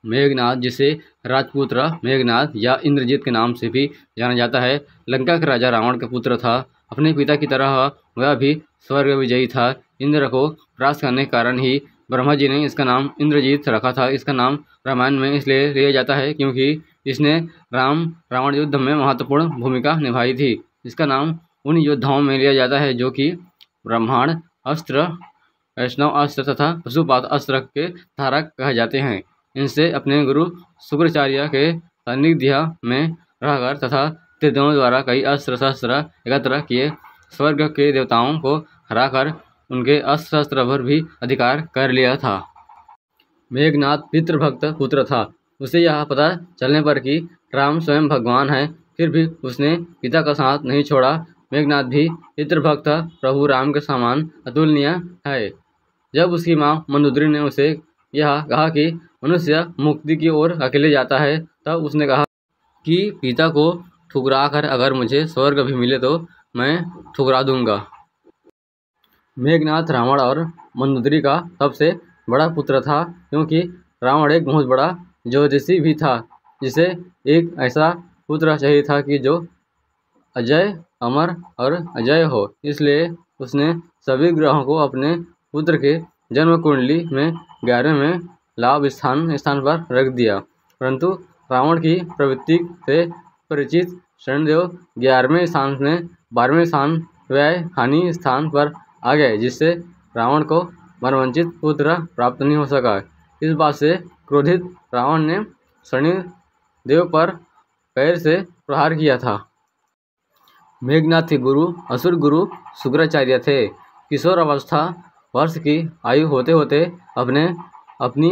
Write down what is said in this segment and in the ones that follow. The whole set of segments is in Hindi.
मेघनाद, जिसे राजपुत्र मेघनाद या इंद्रजीत के नाम से भी जाना जाता है, लंका के राजा रावण का पुत्र था। अपने पिता की तरह वह भी स्वर्ग विजयी था। इंद्र को परास्त करने के कारण ही ब्रह्मा जी ने इसका नाम इंद्रजीत रखा था। इसका नाम रामायण में इसलिए लिया जाता है क्योंकि इसने राम रावण युद्ध में महत्वपूर्ण भूमिका निभाई थी। इसका नाम उन योद्धाओं में लिया जाता है जो कि ब्रह्मांड अस्त्र, वैष्णव अस्त्र तथा पशुपात अस्त्र के धारक कहे जाते हैं। इनसे अपने गुरु शुक्राचार्य के सान्निध्य में रहकर तथा त्रिदेवों द्वारा कई अस्त्र शस्त्र एकत्र किए स्वर्ग के देवताओं को हराकर उनके अस्त्र शस्त्र पर भी अधिकार कर लिया था। मेघनाद पितृभक्त पुत्र था। उसे यह पता चलने पर कि राम स्वयं भगवान है, फिर भी उसने पिता का साथ नहीं छोड़ा। मेघनाद भी पितृभक्त प्रभु राम के समान अतुलनीय है। जब उसकी माँ मंदोदरी ने उसे यह कहा कि मनुष्य मुक्ति की ओर अकेले जाता है, तब उसने कहा कि पिता को ठुकरा कर अगर मुझे स्वर्ग भी मिले तो मैं ठुकरा दूंगा। मेघनाद रावण और मंदोदरी का सबसे बड़ा पुत्र था क्योंकि रावण एक बहुत बड़ा ज्योतिषी भी था, जिसे एक ऐसा पुत्र चाहिए था कि जो अजय, अमर और अजय हो। इसलिए उसने सभी ग्रहों को अपने पुत्र के जन्म कुंडली में 11वें लाभ स्थान पर रख दिया। परंतु रावण की प्रवृत्ति से परिचित शनिदेव 11वें स्थान में 12वें स्थान व्यय हानि स्थान पर आ गए, जिससे रावण को मनवंचित पुत्र प्राप्त नहीं हो सका। इस बात से क्रोधित रावण ने शनिदेव पर पैर से प्रहार किया था। मेघनाद के गुरु असुर गुरु शुक्राचार्य थे। किशोर अवस्था वर्ष की आयु होते होते अपनी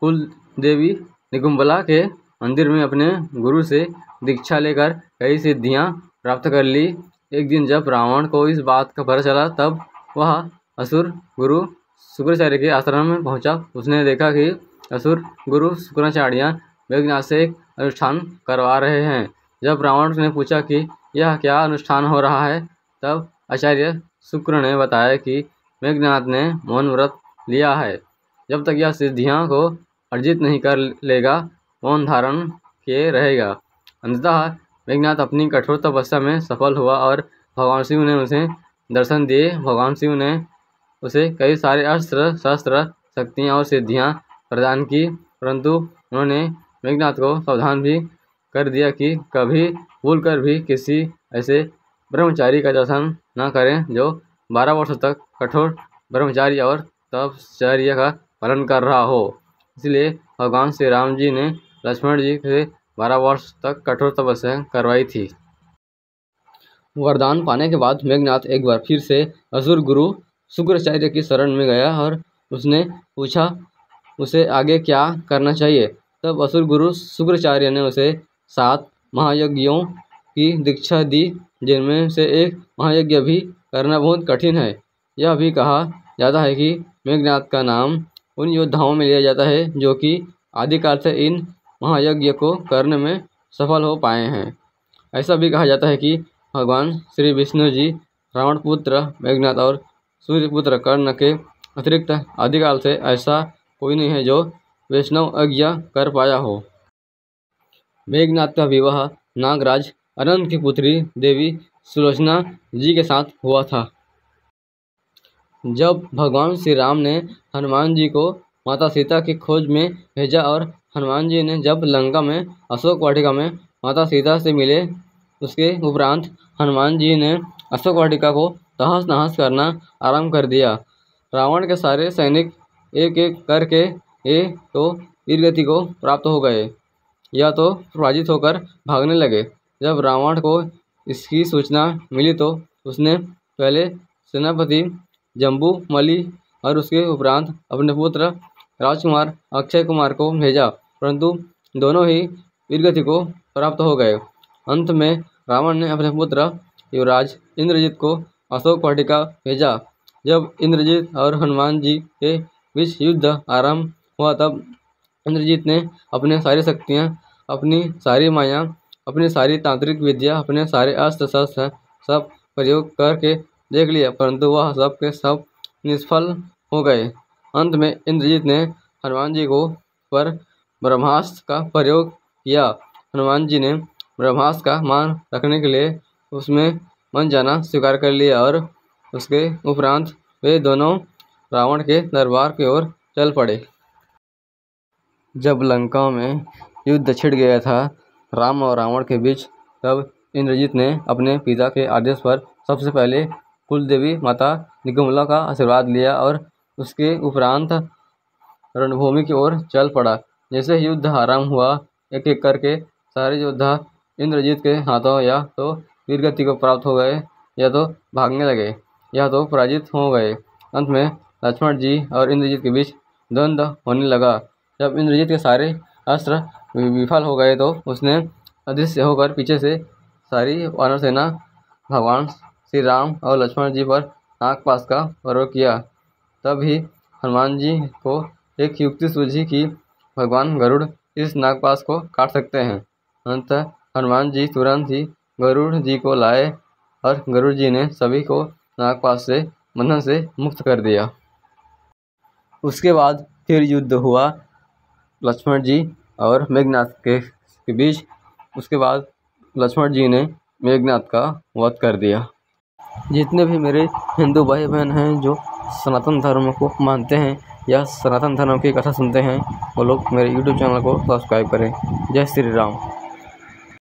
कुल देवी निकुंभला के मंदिर में अपने गुरु से दीक्षा लेकर कई सिद्धियां प्राप्त कर ली। एक दिन जब रावण को इस बात का पता चला, तब वह असुर गुरु शुक्राचार्य के आश्रम में पहुंचा। उसने देखा कि असुर गुरु शुक्राचार्य मेघनाद से एक अनुष्ठान करवा रहे हैं। जब रावण ने पूछा कि यह क्या अनुष्ठान हो रहा है, तब आचार्य शुक्र ने बताया कि मेघनाद ने मौन व्रत लिया है। जब तक यह सिद्धियां को अर्जित नहीं कर लेगा, मौन धारण किए रहेगा। अंततः मेघनाद अपनी कठोर तपस्या में सफल हुआ और भगवान शिव ने उसे दर्शन दिए। भगवान शिव ने उसे कई सारे अस्त्र शस्त्र शक्तियाँ और सिद्धियाँ प्रदान की, परंतु उन्होंने मेघनाद को सावधान भी कर दिया कि कभी भूलकर भी किसी ऐसे ब्रह्मचारी का दर्शन न करें जो 12 वर्षों तक कठोर ब्रह्मचारी और तपश्चर्या का पालन कर रहा हो। इसलिए भगवान श्री राम जी ने लक्ष्मण जी से 12 वर्ष तक कठोर तपस्या करवाई थी। वरदान पाने के बाद मेघनाद एक बार फिर से असुर गुरु शुक्राचार्य की शरण में गया और उसने पूछा उसे आगे क्या करना चाहिए। तब असुर गुरु शुक्राचार्य ने उसे 7 महायज्ञों की दीक्षा दी, जिनमें से एक महायज्ञ भी करना बहुत कठिन है। यह भी कहा जाता है कि मेघनाद का नाम उन योद्धाओं में लिया जाता है जो कि आदिकाल से इन महायज्ञ को करने में सफल हो पाए हैं। ऐसा भी कहा जाता है कि भगवान श्री विष्णु जी रावण पुत्र मेघनाद और सूर्यपुत्र कर्ण के अतिरिक्त आदिकाल से ऐसा कोई नहीं है जो वैष्णव यज्ञ कर पाया हो। मेघनाद का विवाह नागराज अनंत की पुत्री देवी सुलोचना जी के साथ हुआ था। जब भगवान श्री राम ने हनुमान जी को माता सीता की खोज में भेजा और हनुमान जी ने जब लंका में अशोक वाटिका में माता सीता से मिले, उसके उपरांत हनुमान जी ने अशोक वाटिका को तहस नहस करना आरंभ कर दिया। रावण के सारे सैनिक एक एक करके तो वीरगति को प्राप्त हो गए या तो पराजित होकर भागने लगे। जब रावण को इसकी सूचना मिली तो उसने पहले सेनापति जम्बूमलि और उसके उपरांत अपने पुत्र राजकुमार अक्षय कुमार को भेजा, परंतु दोनों ही वीरगति को प्राप्त हो गए। अंत में रावण ने अपने पुत्र युवराज इंद्रजीत को अशोक वाटिका भेजा। जब इंद्रजीत और हनुमान जी के बीच युद्ध आरंभ हुआ, तब इंद्रजीत ने अपनी सारी शक्तियाँ, अपनी सारी माया, अपनी सारी तांत्रिक विद्या, अपने सारे अस्त्र शस्त्र सब प्रयोग करके देख लिया, परंतु वह सब के सब निष्फल हो गए। अंत में इंद्रजीत ने हनुमान जी को पर ब्रह्मास्त्र का प्रयोग किया। हनुमान जी ने ब्रह्मास्त्र का मान रखने के लिए उसमें मन जाना स्वीकार कर लिया और उसके उपरांत वे दोनों रावण के दरबार की ओर चल पड़े। जब लंका में युद्ध छिड़ गया था राम और रावण के बीच, तब इंद्रजीत ने अपने पिता के आदेश पर सबसे पहले कुलदेवी माता दिग्विजया का आशीर्वाद लिया और उसके उपरांत रणभूमि की ओर चल पड़ा। जैसे युद्ध आरंभ हुआ, एक एक करके सारे योद्धा इंद्रजीत के हाथों या तो वीरगति को प्राप्त हो गए, या तो भागने लगे, या तो पराजित हो गए। अंत में लक्ष्मण जी और इंद्रजीत के बीच द्वंद्व होने लगा। जब इंद्रजीत के सारे अस्त्र विफल हो गए तो उसने अदृश्य होकर पीछे से सारी वानर सेना भगवान श्री राम और लक्ष्मण जी पर नागपाश का प्रयोग किया। तब ही हनुमान जी को एक युक्ति सूझी कि भगवान गरुड़ इस नागपाश को काट सकते हैं। अतः हनुमान जी तुरंत ही गरुड़ जी को लाए और गरुड़ जी ने सभी को नागपाश से बंधन से मुक्त कर दिया। उसके बाद फिर युद्ध हुआ लक्ष्मण जी और मेघनाथ के बीच। उसके बाद लक्ष्मण जी ने मेघनाथ का वध कर दिया। जितने भी मेरे हिंदू भाई बहन हैं जो सनातन धर्म को मानते हैं या सनातन धर्म की कथा सुनते हैं, वो लोग मेरे YouTube चैनल को सब्सक्राइब करें। जय श्री राम।